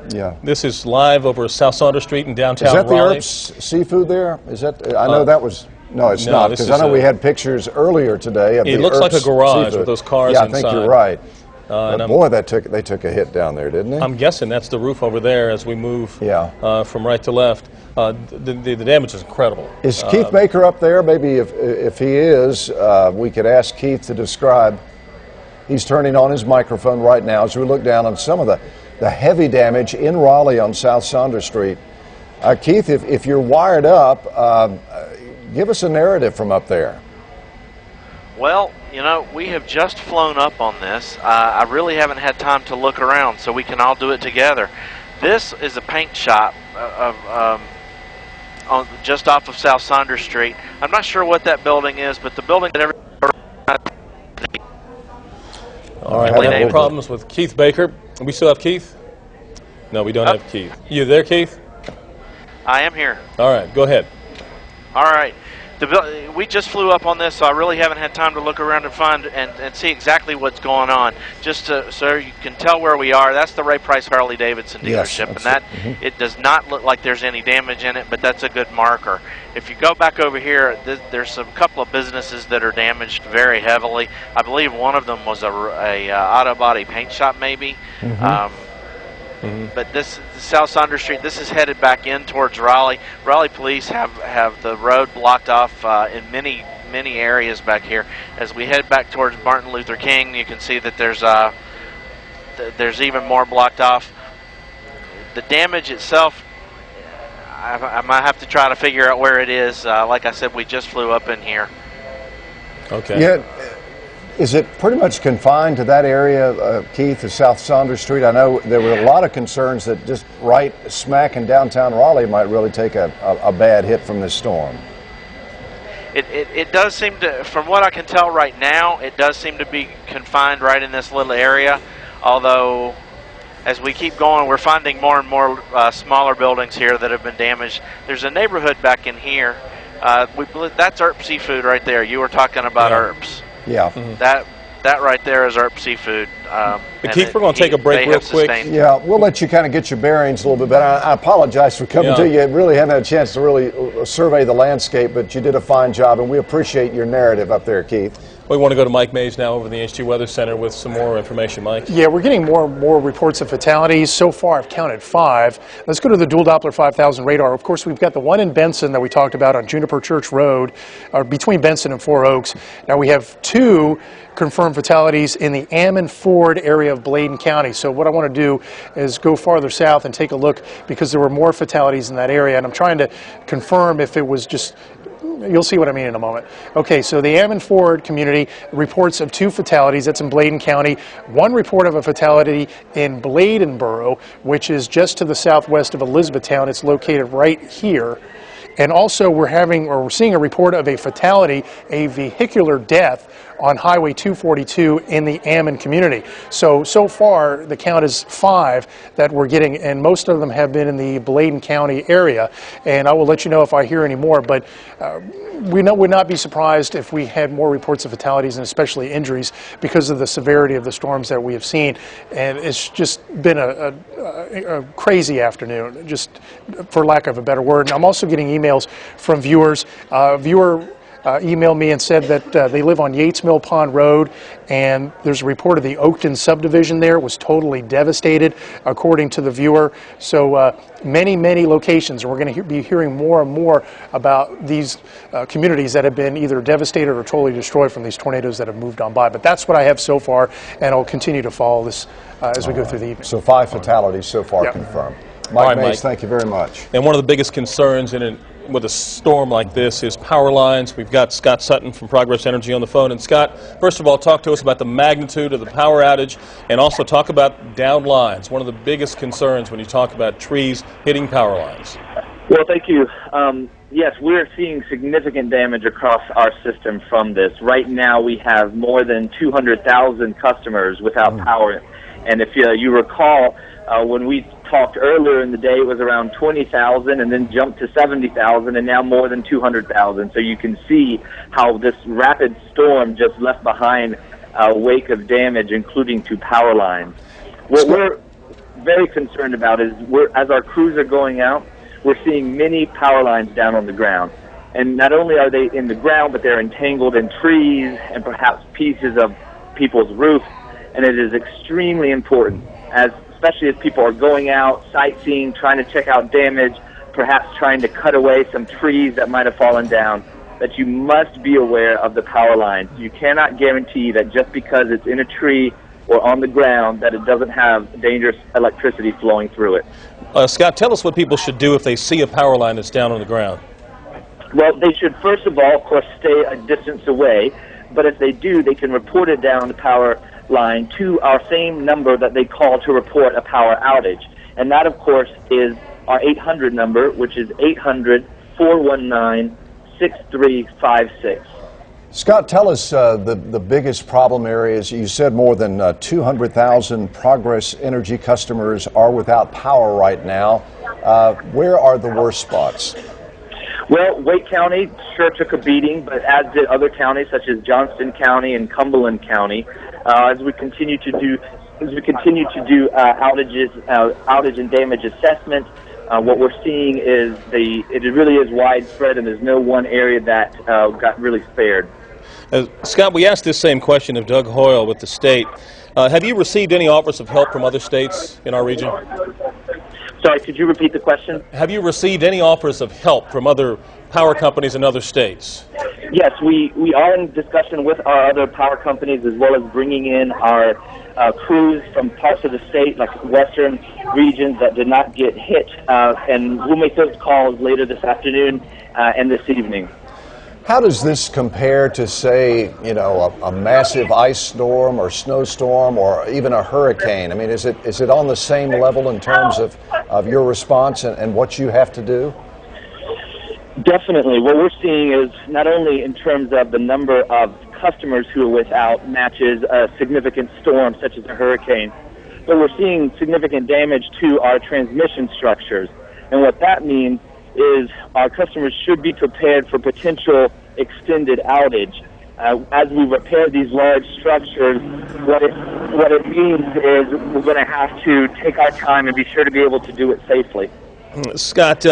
Yeah. This is live over South Saunders Street in downtown Is that Raleigh. the Earps seafood there? Is that? I know that was. No, it's no, not, because I know we had pictures earlier today of the looks like a Earps garage seafood. with those cars yeah, inside. I think you're right. But boy, they took a hit down there, didn't they? I'm guessing that's the roof over there as we move from right to left. The damage is incredible. Is Keith Baker up there? Maybe if he is, we could ask Keith to describe. He's turning on his microphone right now as we look down on some of the heavy damage in Raleigh on South Saunders Street. Keith, if you're wired up, give us a narrative from up there. Well, you know, we have just flown up on this. I really haven't had time to look around, so we can all do it together. This is a paint shop just off of South Saunders Street. I'm not sure what that building is, but the building that All right, we have problems with Keith Baker. We still have Keith? No, we don't have Keith. You there, Keith? I am here. All right, go ahead. All right. We just flew up on this, so I really haven't had time to look around and find and see exactly what's going on. Just so you can tell where we are, that's the Ray Price Harley Davidson dealership, and that it does not look like there's any damage in it, but that's a good marker. If you go back over here, there's a couple of businesses that are damaged very heavily. I believe one of them was a auto body paint shop, maybe. But this South Saunders Street, this is headed back in towards Raleigh. Raleigh police have the road blocked off in many areas back here. As we head back towards Martin Luther King, you can see that there's even more blocked off. The damage itself, I might have to try to figure out where it is. Like I said, we just flew up in here. Okay. Yeah. Is it pretty much confined to that area, Keith, of South Saunders Street? I know there were a lot of concerns that just right smack in downtown Raleigh might really take a bad hit from this storm. It does seem to, from what I can tell right now, it does seem to be confined right in this little area. Although, as we keep going, we're finding more and more smaller buildings here that have been damaged. There's a neighborhood back in here. That's Earp Seafood right there. You were talking about Earps. Yeah. That right there is Earp Seafood. Keith, we're going to take a break real quick. Yeah, we'll let you kind of get your bearings a little bit better. I apologize for coming to you. Really haven't had a chance to really survey the landscape, but you did a fine job, and we appreciate your narrative up there, Keith. We want to go to Mike Mays now over the HT Weather Center with some more information. Mike? Yeah, we're getting more and more reports of fatalities. So far, I've counted 5. Let's go to the dual Doppler 5000 radar. Of course, we've got the one in Benson that we talked about on Juniper Church Road, between Benson and Four Oaks. Now we have 2 confirmed fatalities in the Ammon-Ford area of Bladen County. So what I want to do is go farther south and take a look, because there were more fatalities in that area, and I'm trying to confirm if it was just... You'll see what I mean in a moment. Okay, so the Ammon-Ford community reports of 2 fatalities. That's in Bladen County. 1 report of a fatality in Bladenboro, which is just to the southwest of Elizabethtown. It's located right here. And also we're seeing a report of a fatality, a vehicular death on Highway 242 in the Ammon community. So far the count is 5 that we're getting, and most of them have been in the Bladen County area. And I will let you know if I hear any more, but we would not be surprised if we had more reports of fatalities and especially injuries because of the severity of the storms that we have seen. And it's just been a crazy afternoon, just for lack of a better word. And I'm also getting emails from viewers. Emailed me and said that they live on Yates Mill Pond Road, and there's a report of the Oakton subdivision there was totally devastated, according to the viewer. So many locations, and we're going to be hearing more and more about these communities that have been either devastated or totally destroyed from these tornadoes that have moved on by. But that's what I have so far, and I'll continue to follow this as we go through the evening. So 5 fatalities so far confirmed. Mike Mays, thank you very much. And one of the biggest concerns with a storm like this is power lines. We've got Scott Sutton from Progress Energy on the phone. And Scott, first of all, talk to us about the magnitude of the power outage, and also talk about downed lines. One of the biggest concerns when you talk about trees hitting power lines. Well, thank you. Yes, we're seeing significant damage across our system from this. Right now we have more than 200,000 customers without power. And if you recall, when we talked earlier in the day, it was around 20,000 and then jumped to 70,000 and now more than 200,000. So you can see how this rapid storm just left behind a wake of damage, including to power lines. What we're very concerned about is as our crews are going out, we're seeing many power lines down on the ground. And not only are they in the ground, but they're entangled in trees and perhaps pieces of people's roofs. And it is extremely important, especially as people are going out, sightseeing, trying to check out damage, perhaps trying to cut away some trees that might have fallen down, that you must be aware of the power lines. You cannot guarantee that just because it's in a tree or on the ground that it doesn't have dangerous electricity flowing through it. Scott, tell us what people should do if they see a power line that's down on the ground. Well, they should first of all, of course, stay a distance away, but if they do, they can report it down the power line to our same number that they call to report a power outage. And that, of course, is our 800 number, which is 800-419-6356. Scott, tell us the biggest problem areas. You said more than 200,000 Progress Energy customers are without power right now. Where are the worst spots? Well, Wake County sure took a beating, but as did other counties such as Johnston County and Cumberland County. As we continue to do outage and damage assessment, what we're seeing is it really is widespread, and there's no one area that got really spared. Scott, we asked this same question of Doug Hoyle with the state. Have you received any offers of help from other states in our region? Sorry, could you repeat the question? Have you received any offers of help from other power companies in other states? Yes, we are in discussion with our other power companies, as well as bringing in our crews from parts of the state, like western regions that did not get hit, and we'll make those calls later this afternoon and this evening. How does this compare to, say, you know, a massive ice storm or snowstorm or even a hurricane? I mean, is it on the same level in terms of your response and what you have to do? Definitely. What we're seeing is not only in terms of the number of customers who are without matches a significant storm such as a hurricane, but we're seeing significant damage to our transmission structures. And what that means is our customers should be prepared for potential extended outage. As we repair these large structures, what it means is we're going to have to take our time and be sure to be able to do it safely. Scott,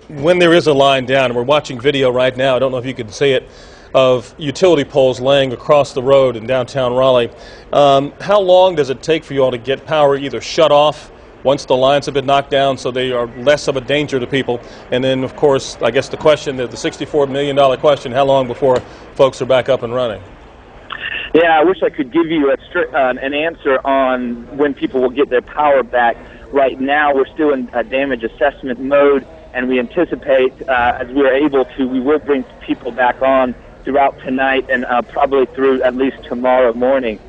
when there is a line down, and we're watching video right now, I don't know if you can see it, of utility poles laying across the road in downtown Raleigh, how long does it take for you all to get power either shut off once the lines have been knocked down so they are less of a danger to people? And then, of course, I guess the question, the $64 million question, how long before folks are back up and running? Yeah, I wish I could give you an answer on when people will get their power back. Right now, we're still in a damage assessment mode, and we anticipate, as we are able to, we will bring people back on throughout tonight and probably through at least tomorrow morning.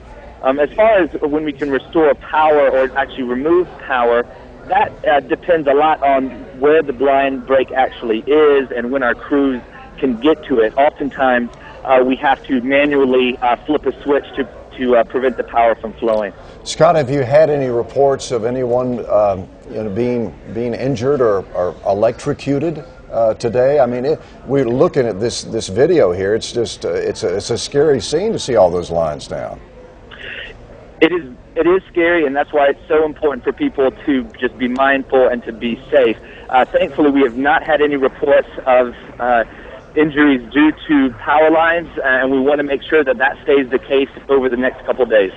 As far as when we can restore power or actually remove power, that depends a lot on where the line break actually is and when our crews can get to it. Oftentimes, we have to manually flip a switch to prevent the power from flowing. Scott, have you had any reports of anyone being injured or electrocuted today? I mean, we're looking at this video here. It's just it's a scary scene to see all those lines down. It is scary, and that's why it's so important for people to just be mindful and to be safe. Thankfully, we have not had any reports of injuries due to power lines, and we want to make sure that stays the case over the next couple of days.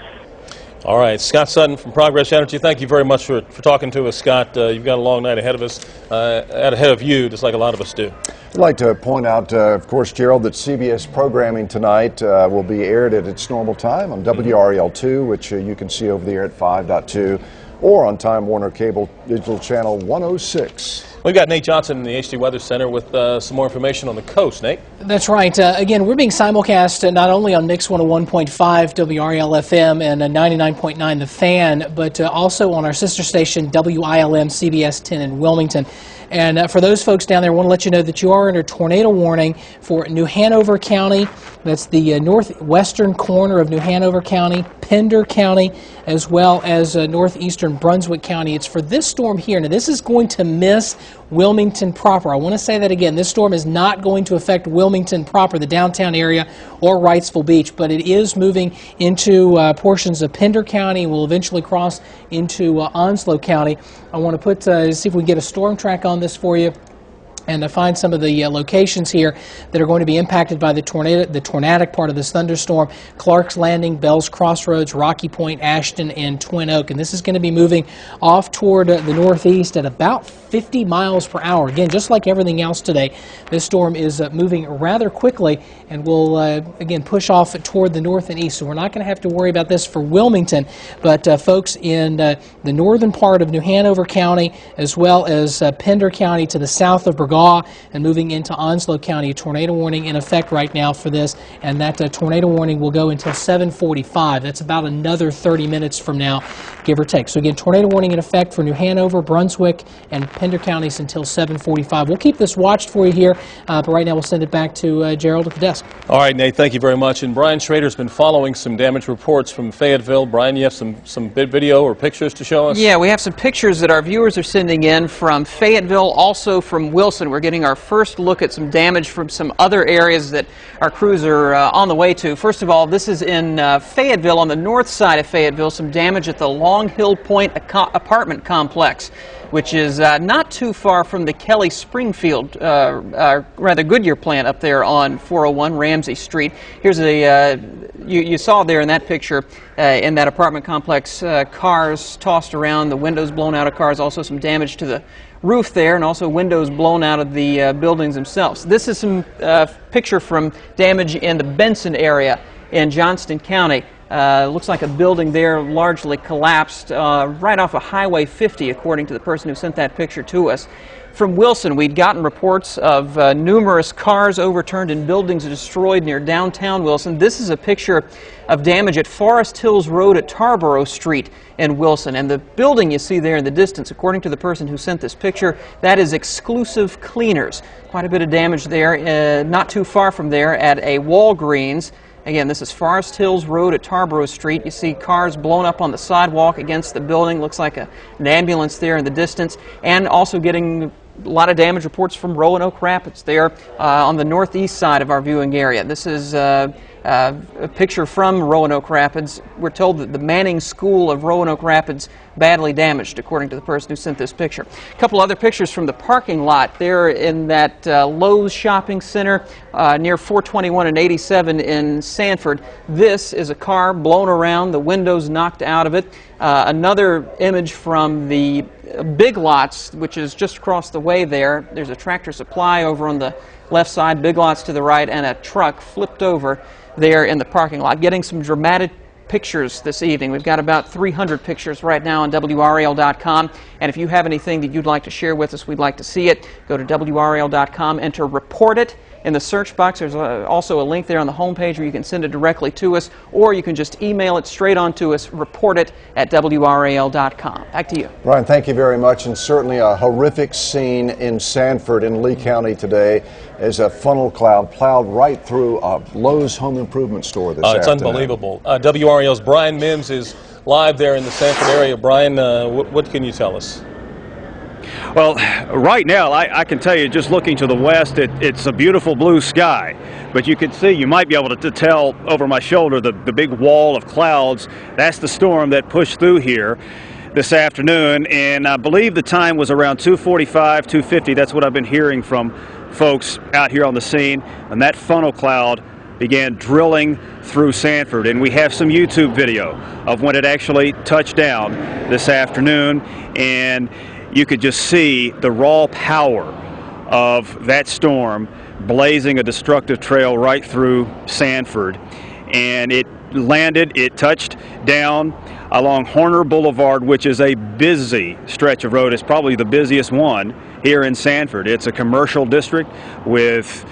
All right, Scott Sutton from Progress Energy, thank you very much for talking to us, Scott. You've got a long night ahead of us, ahead of you, just like a lot of us do. I'd like to point out, of course, Gerald, that CBS programming tonight will be aired at its normal time on WRAL-2, which you can see over the air at 5.2, or on Time Warner Cable Digital Channel 106. We've got Nate Johnson in the HD Weather Center with some more information on the coast. Nate? That's right. Again, we're being simulcast not only on Mix 101.5 WRAL-FM and 99.9 The Fan, but also on our sister station WILM CBS 10 in Wilmington. And for those folks down there, I want to let you know that you are under tornado warning for New Hanover County, That's the northwestern corner of New Hanover County, Pender County, as well as northeastern Brunswick County. It's for this storm here. Now, this is going to miss Wilmington proper. I want to say that again. This storm is not going to affect Wilmington proper, the downtown area, or Wrightsville Beach, but it is moving into portions of Pender County and will eventually cross into Onslow County. I want to see if we can get a storm track on this for you, and to find some of the locations here that are going to be impacted by the tornadic part of this thunderstorm: Clark's Landing, Bell's Crossroads, Rocky Point, Ashton, and Twin Oak. And this is going to be moving off toward the northeast at about 50 miles per hour. Again, just like everything else today, this storm is moving rather quickly and will again push off toward the north and east. So we're not going to have to worry about this for Wilmington, but folks in the northern part of New Hanover County, as well as Pender County to the south of Burgaw and moving into Onslow County, a tornado warning in effect right now for this, and that tornado warning will go until 7:45. That's about another 30 minutes from now, give or take. So again, tornado warning in effect for New Hanover, Brunswick, and Pender counties until 7:45. We'll keep this watched for you here, but right now we'll send it back to Gerald at the desk. All right, Nate, thank you very much. And Brian Schrader's been following some damage reports from Fayetteville. Brian, you have some video or pictures to show us? Yeah, we have some pictures that our viewers are sending in from Fayetteville, also from Wilson. We're getting our first look at some damage from some other areas that our crews are on the way to. First of all, this is in Fayetteville, on the north side of Fayetteville, some damage at the Long Hill Point apartment complex, which is not too far from the Kelly Springfield, rather Goodyear plant up there on 401 Ramsey Street. Here's you saw there in that picture, in that apartment complex, cars tossed around, the windows blown out of cars, also some damage to the roof there, and also windows blown out of the buildings themselves. This is some picture from damage in the Benson area in Johnston County. Looks like a building there largely collapsed right off of Highway 50, according to the person who sent that picture to us. From Wilson, we'd gotten reports of numerous cars overturned and buildings destroyed near downtown Wilson. This is a picture of damage at Forest Hills Road at Tarboro Street in Wilson. And the building you see there in the distance, according to the person who sent this picture, that is Exclusive Cleaners. Quite a bit of damage there, not too far from there at a Walgreens. Again, this is Forest Hills Road at Tarboro Street. You see cars blown up on the sidewalk against the building. Looks like an ambulance there in the distance. And also getting a lot of damage reports from Roanoke Rapids there on the northeast side of our viewing area. This is a picture from Roanoke Rapids. We're told that the Manning School of Roanoke Rapids badly damaged, according to the person who sent this picture. A couple other pictures from the parking lot there in that Lowe's shopping center near 421 and 87 in Sanford. This is a car blown around, the windows knocked out of it. Another image from the Big Lots, which is just across the way there. There's a Tractor Supply over on the left side, Big Lots to the right, and a truck flipped over there in the parking lot. Getting some dramatic pictures this evening. We've got about 300 pictures right now on WRAL.com, and if you have anything that you'd like to share with us, we'd like to see it. Go to WRAL.com, enter Report It in the search box. There's also a link there on the home page where you can send it directly to us, or you can just email it straight on to us, reportit@WRAL.com. Back to you. Brian, thank you very much, and certainly a horrific scene in Sanford in Lee County today as a funnel cloud plowed right through a Lowe's home improvement store this afternoon. It's unbelievable. WRAL's Brian Mims is live there in the Sanford area. Brian, what can you tell us? Well, right now, I can tell you, just looking to the west, it's a beautiful blue sky. But you can see, you might be able to tell over my shoulder, the big wall of clouds. That's the storm that pushed through here this afternoon. And I believe the time was around 2:45, 2:50. That's what I've been hearing from folks out here on the scene. And that funnel cloud began drilling through Sanford. And we have some YouTube video of when it actually touched down this afternoon. And you could just see the raw power of that storm blazing a destructive trail right through Sanford. And it landed, it touched down along Horner Boulevard, which is a busy stretch of road. It's probably the busiest one here in Sanford. It's a commercial district with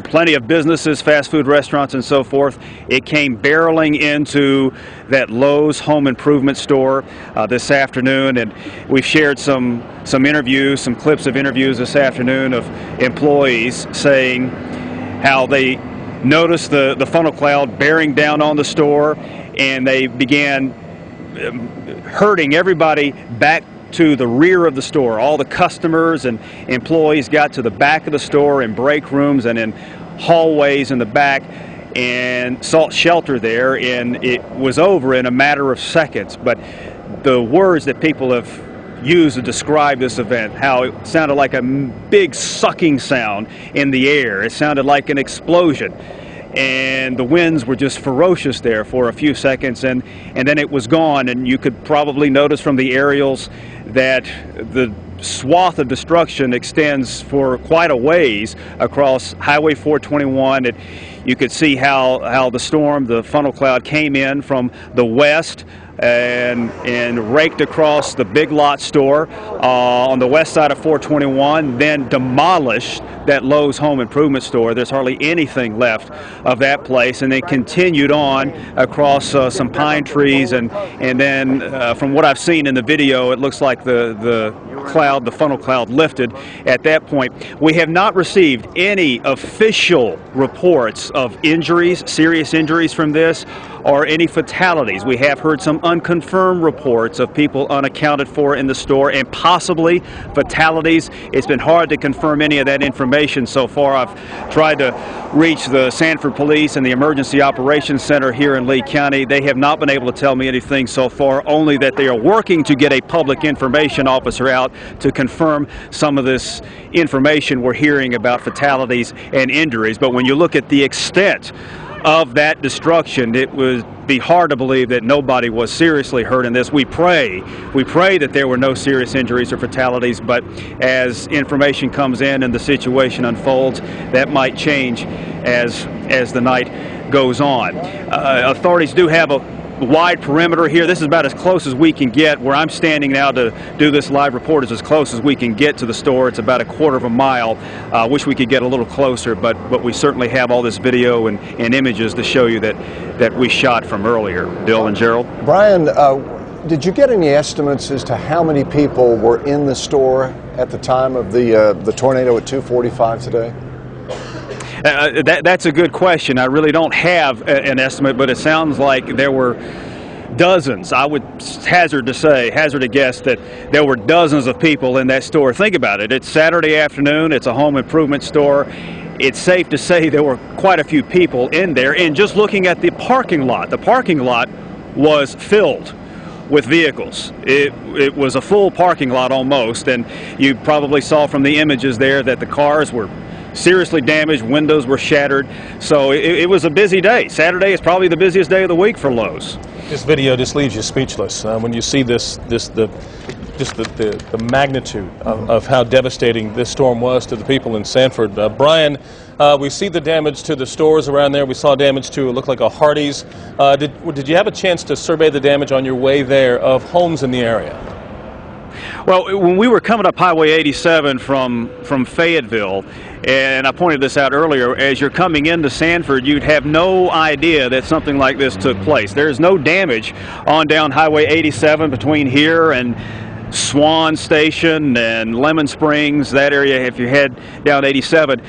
plenty of businesses, fast food restaurants, and so forth. It came barreling into that Lowe's home improvement store this afternoon, and we've shared some interviews, some clips of interviews this afternoon of employees saying how they noticed the funnel cloud bearing down on the store, and they began herding everybody back to the rear of the store. All the customers and employees got to the back of the store in break rooms and in hallways in the back and sought shelter there, and it was over in a matter of seconds. But the words that people have used to describe this event, how it sounded like a big sucking sound in the air. It sounded like an explosion. And the winds were just ferocious there for a few seconds, and then it was gone. And you could probably notice from the aerials that the swath of destruction extends for quite a ways across Highway 421. You could see how the storm, the funnel cloud, came in from the west and raked across the Big Lot store on the west side of 421, then demolished that Lowe's home improvement store. There's hardly anything left of that place, and then continued on across some pine trees, and then from what I've seen in the video, it looks like the funnel cloud lifted at that point. We have not received any official reports of injuries, serious injuries from this, or any fatalities. We have heard some unconfirmed reports of people unaccounted for in the store, and possibly fatalities. It's been hard to confirm any of that information so far. I've tried to reach the Sanford Police and the Emergency Operations Center here in Lee County. They have not been able to tell me anything so far, only that they are working to get a public information officer out to confirm some of this information we're hearing about fatalities and injuries. But when you look at the extent of that destruction, it would be hard to believe that nobody was seriously hurt in this. We pray that there were no serious injuries or fatalities, but as information comes in and the situation unfolds, that might change as the night goes on. Authorities do have a wide perimeter here. This is about as close as we can get. Where I'm standing now to do this live report is as close as we can get to the store. It's about a quarter of a mile. Wish we could get a little closer, but we certainly have all this video and images to show you that we shot from earlier. Bill and Gerald? Brian, did you get any estimates as to how many people were in the store at the time of the tornado at 2:45 today? That's a good question. I really don't have an estimate, but it sounds like there were dozens. I would hazard a guess that there were dozens of people in that store. Think about it. It's Saturday afternoon. It's a home improvement store. It's safe to say there were quite a few people in there. And just looking at the parking lot was filled with vehicles. It was a full parking lot almost, and you probably saw from the images there that the cars were seriously damaged, windows were shattered. So it was a busy day. Saturday is probably the busiest day of the week for Lowe's. This video just leaves you speechless when you see the magnitude of how devastating this storm was to the people in Sanford. Brian, we see the damage to the stores around there. We saw damage to, it looked like a Hardee's. Did you have a chance to survey the damage on your way there of homes in the area? Well, when we were coming up Highway 87 from Fayetteville, and I pointed this out earlier, as you're coming into Sanford, you'd have no idea that something like this took place. There's no damage on down Highway 87 between here and Swan Station and Lemon Springs, that area. If you head down 87,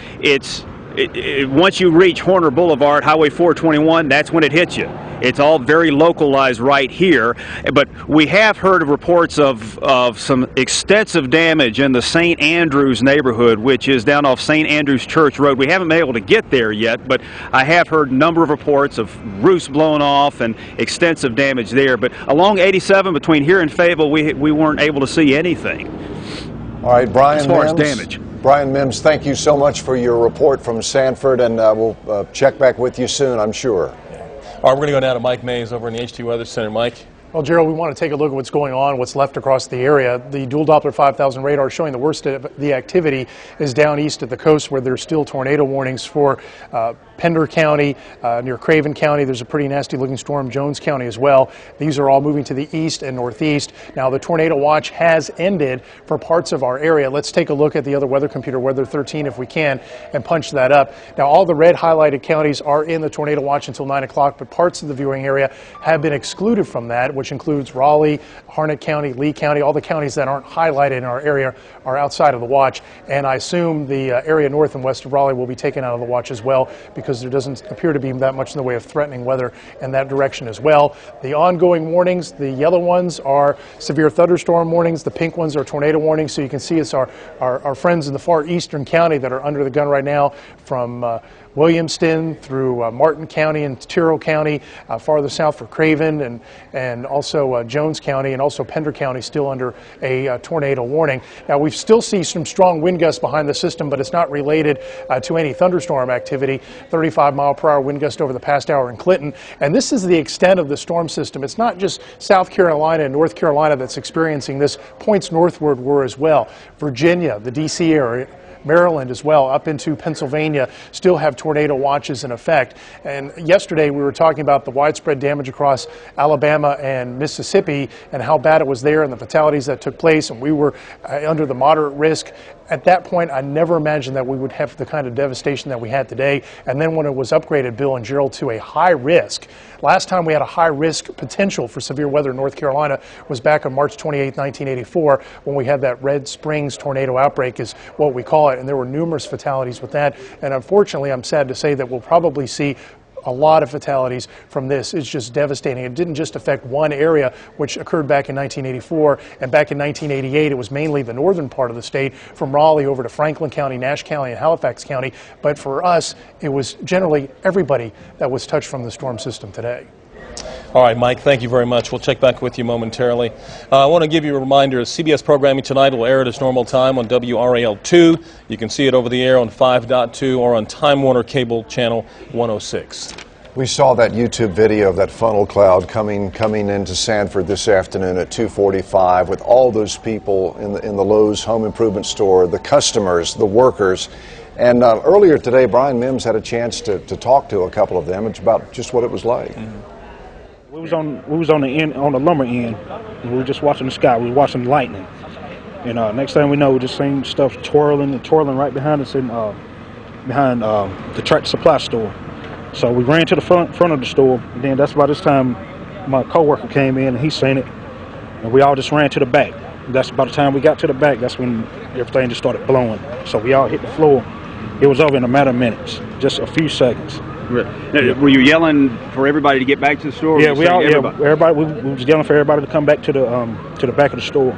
once you reach Horner Boulevard, Highway 421, that's when it hits you. It's all very localized right here, but we have heard of reports of some extensive damage in the St. Andrews neighborhood, which is down off St. Andrews Church Road. We haven't been able to get there yet, but I have heard a number of reports of roofs blown off and extensive damage there. But along 87 between here and Fayetteville, we weren't able to see anything. All right, Brian, as far as damage. Brian Mims, thank you so much for your report from Sanford, and we'll check back with you soon, I'm sure. All right, we're going to go now to Mike Mays over in the HT Weather Center. Mike? Well, Gerald, we want to take a look at what's going on, what's left across the area. The dual Doppler 5000 radar showing the worst of the activity is down east at the coast, where there's still tornado warnings for Pender County, near Craven County. There's a pretty nasty looking storm, Jones County as well. These are all moving to the east and northeast. Now, the tornado watch has ended for parts of our area. Let's take a look at the other weather computer, Weather 13, if we can, and punch that up. Now, all the red highlighted counties are in the tornado watch until 9 o'clock, but parts of the viewing area have been excluded from that, which includes Raleigh, Harnett County, Lee County. All the counties that aren't highlighted in our area are outside of the watch, and I assume the area north and west of Raleigh will be taken out of the watch as well, because there doesn't appear to be that much in the way of threatening weather in that direction as well. The ongoing warnings, the yellow ones are severe thunderstorm warnings, the pink ones are tornado warnings. So you can see it's our friends in the far eastern county that are under the gun right now, from Williamston through Martin County and Tyrrell County, farther south for Craven, and also Jones County, and also Pender County still under a tornado warning. Now we still see some strong wind gusts behind the system, but it's not related to any thunderstorm activity. 35-mile-per-hour wind gust over the past hour in Clinton, and this is the extent of the storm system. It's not just South Carolina and North Carolina that's experiencing this. Points northward were as well. Virginia, the D.C. area, Maryland as well, up into Pennsylvania, still have tornado watches in effect. And yesterday we were talking about the widespread damage across Alabama and Mississippi and how bad it was there and the fatalities that took place, and we were under the moderate risk. At that point, I never imagined that we would have the kind of devastation that we had today. And then when it was upgraded, Bill and Gerald, to a high risk. Last time we had a high risk potential for severe weather in North Carolina was back on March 28, 1984, when we had that Red Springs tornado outbreak, is what we call it. And there were numerous fatalities with that. And unfortunately, I'm sad to say that we'll probably see a lot of fatalities from this. It's just devastating. It didn't just affect one area, which occurred back in 1984, and back in 1988 it was mainly the northern part of the state, from Raleigh over to Franklin County, Nash County, and Halifax County. But for us, it was generally everybody that was touched from the storm system today. All right, Mike, thank you very much. We'll check back with you momentarily. I want to give you a reminder, CBS programming tonight will air at its normal time on WRAL-2. You can see it over the air on 5.2 or on Time Warner Cable Channel 106. We saw that YouTube video of that funnel cloud coming into Sanford this afternoon at 2:45 with all those people in the Lowe's home improvement store, the customers, the workers. And earlier today, Brian Mims had a chance to talk to a couple of them. It's about just what it was like. Mm-hmm. We was on the lumber end, and we were just watching the sky. We were watching the lightning, and next thing we know, we just seen stuff twirling right behind us, behind the Tractor Supply store. So we ran to the front of the store, and then that's about this time my coworker came in and he seen it, and we all just ran to the back. That's about the time we got to the back. That's when everything just started blowing. So we all hit the floor. It was over in a matter of minutes, just a few seconds. Now, were you yelling for everybody to get back to the store? Yeah, everybody. We was yelling for everybody to come back to the back of the store.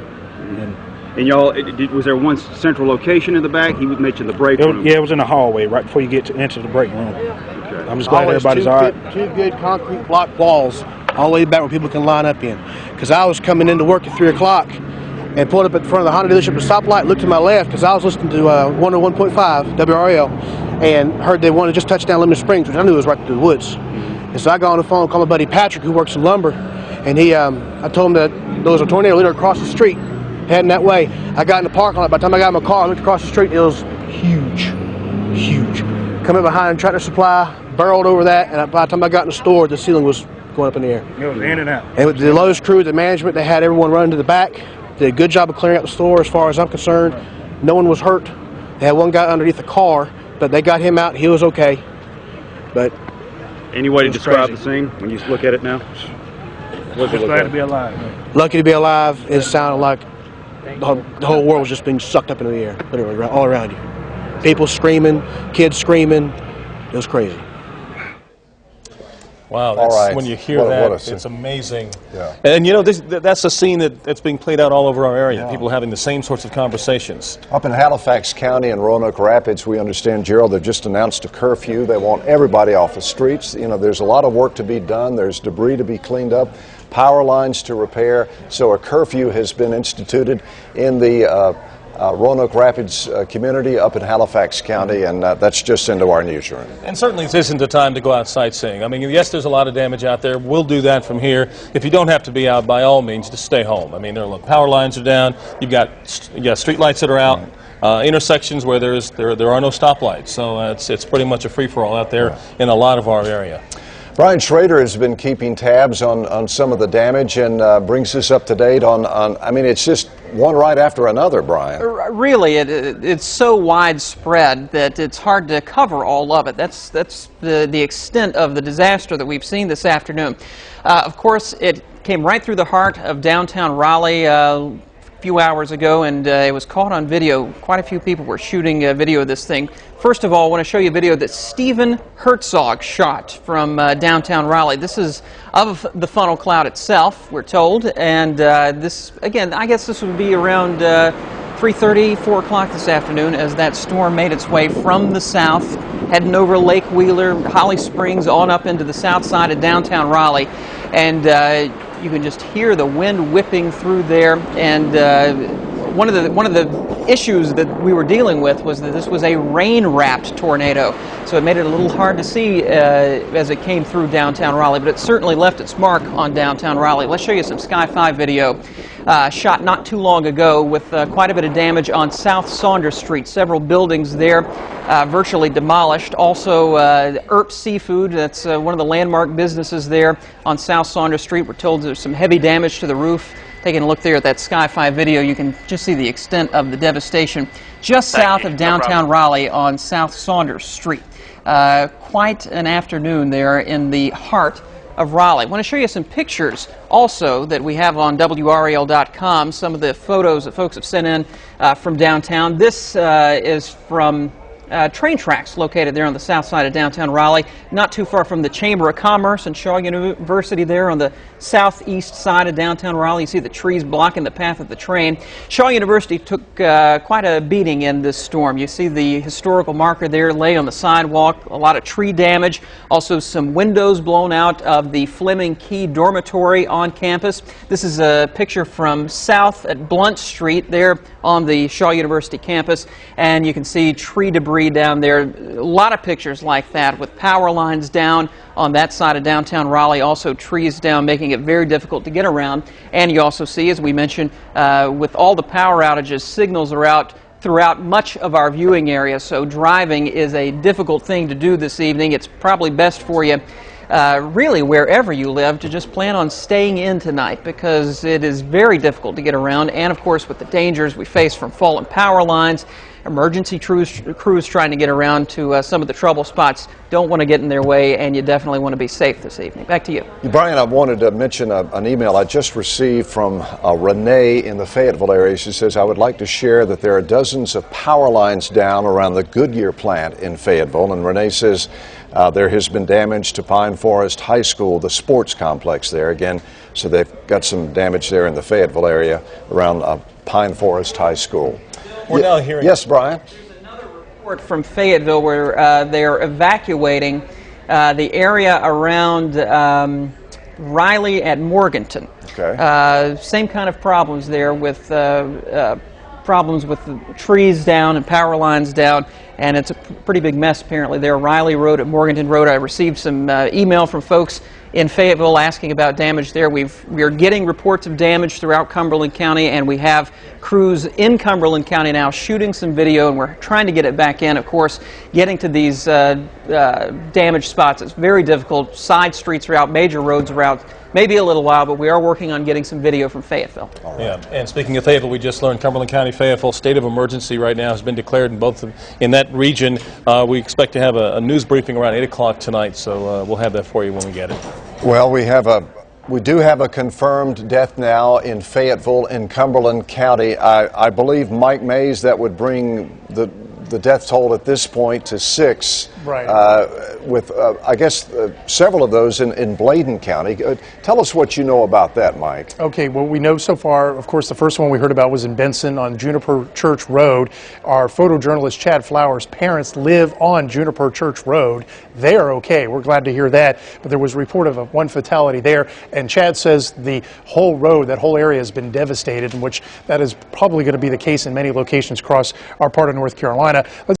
And y'all, was there one central location in the back? He mentioned the break room. Yeah, it was in the hallway right before you get to enter the break room. Okay. I'm just glad everybody's all right. Two good concrete block walls all the way back where people can line up in. Because I was coming into work at 3 o'clock and pulled up at the front of the Honda dealership at the stoplight, looked to my left because I was listening to 101.5 WRAL and heard they wanted to just touch down Lemon Springs, which I knew was right through the woods. And so I got on the phone, called my buddy Patrick, who works in lumber, and I told him that there was a tornado leader across the street heading that way. I got in the parking lot. By the time I got in my car, I looked across the street, it was huge, huge. Coming behind Tractor Supply, barreled over that, and by the time I got in the store, the ceiling was going up in the air. It was in and out. And with the Lowe's crew, the management, they had everyone running to the back. Did a good job of clearing out the store as far as I'm concerned. No one was hurt. They had one guy underneath the car, but they got him out. He was okay. But any way to describe the scene when you look at it now? Just glad to be alive. Man. Lucky to be alive. It sounded like the whole world was just being sucked up into the air, literally, all around you. People screaming, kids screaming. It was crazy. Wow, that's, all right. When you hear that, it's amazing. Yeah. And you know, that's a scene that's being played out all over our area, yeah. People having the same sorts of conversations. Up in Halifax County and Roanoke Rapids, we understand, Gerald, they've just announced a curfew. They want everybody off the streets. You know, there's a lot of work to be done. There's debris to be cleaned up, power lines to repair. So a curfew has been instituted in the Roanoke Rapids community up in Halifax County, and that's just into our newsroom. And certainly this isn't a time to go out sightseeing. I mean, yes, there's a lot of damage out there. We'll do that from here. If you don't have to be out, by all means, just stay home. I mean, power lines are down. You've got street lights that are out. Intersections where there are no stoplights. So it's pretty much a free-for-all out there in a lot of our area. Brian Schrader has been keeping tabs on some of the damage and brings us up to date on, I mean, it's just one right after another, Brian. Really, it's so widespread that it's hard to cover all of it. That's the extent of the disaster that we've seen this afternoon. Of course, it came right through the heart of downtown Raleigh a few hours ago, and it was caught on video. Quite a few people were shooting a video of this thing. First of all, I want to show you a video that Stephen Herzog shot from downtown Raleigh. This is of the funnel cloud itself, we're told, and this, again, I guess this would be around 3:30, 4 o'clock this afternoon as that storm made its way from the south, heading over Lake Wheeler, Holly Springs, on up into the south side of downtown Raleigh. And you can just hear the wind whipping through there. And one of the issues that we were dealing with was that this was a rain-wrapped tornado. So it made it a little hard to see as it came through downtown Raleigh, but it certainly left its mark on downtown Raleigh. Let's show you some Sky 5 video shot not too long ago with quite a bit of damage on South Saunders Street. Several buildings there virtually demolished. Also, Earp Seafood, that's one of the landmark businesses there on South Saunders Street. We're told there's some heavy damage to the roof. Taking a look there at that Sky 5 video, you can just see the extent of the devastation just south of downtown Raleigh on South Saunders Street. Quite an afternoon there in the heart of Raleigh. I want to show you some pictures also that we have on WRAL.com, some of the photos that folks have sent in from downtown. This is from train tracks located there on the south side of downtown Raleigh, not too far from the Chamber of Commerce and Shaw University there on the southeast side of downtown Raleigh. You see the trees blocking the path of the train. Shaw University took quite a beating in this storm. You see the historical marker there lay on the sidewalk, a lot of tree damage, also some windows blown out of the Fleming Key dormitory on campus. This is a picture from south at Blunt Street there on the Shaw University campus, and you can see tree debris down there. A lot of pictures like that with power lines down on that side of downtown Raleigh, also trees down, making it very difficult to get around. And you also see, as we mentioned, with all the power outages, signals are out throughout much of our viewing area, so driving is a difficult thing to do this evening. It's probably best for you, really wherever you live, to just plan on staying in tonight, because it is very difficult to get around, and of course with the dangers we face from fallen power lines, emergency crews trying to get around to some of the trouble spots don't want to get in their way, and you definitely want to be safe this evening. Back to you. Brian, I wanted to mention an email I just received from Renee in the Fayetteville area. She says, I would like to share that there are dozens of power lines down around the Goodyear plant in Fayetteville, and Renee says there has been damage to Pine Forest High School, the sports complex there again, so they've got some damage there in the Fayetteville area around Pine Forest High School. We're now hearing... Yes, Brian? There's another report from Fayetteville where they are evacuating the area around Raleigh at Morganton. Okay. Same kind of problems there with problems with the trees down and power lines down, and it's a pretty big mess apparently there. Raleigh Road at Morganton Road. I received some email from folks in Fayetteville asking about damage there. We are getting reports of damage throughout Cumberland County, and we have crews in Cumberland County now shooting some video, and we're trying to get it back in. Of course, getting to these damaged spots is very difficult. Side streets are out, major roads are out. Maybe a little while, but we are working on getting some video from Fayetteville. Right. Yeah, and speaking of Fayetteville, we just learned Cumberland County, Fayetteville, state of emergency right now has been declared in both in that region. We expect to have a news briefing around 8 o'clock tonight, so we'll have that for you when we get it. Well, we do have a confirmed death now in Fayetteville in Cumberland County. I believe, Mike Mays, that would bring the death toll at this point to 6. Right. With, I guess, several of those in Bladen County. Tell us what you know about that, Mike. Okay, what we know so far, of course, the first one we heard about was in Benson on Juniper Church Road. Our photojournalist Chad Flowers' parents live on Juniper Church Road. They are okay. We're glad to hear that. But there was a report of one fatality there, and Chad says the whole road, that whole area has been devastated, in which that is probably going to be the case in many locations across our part of North Carolina.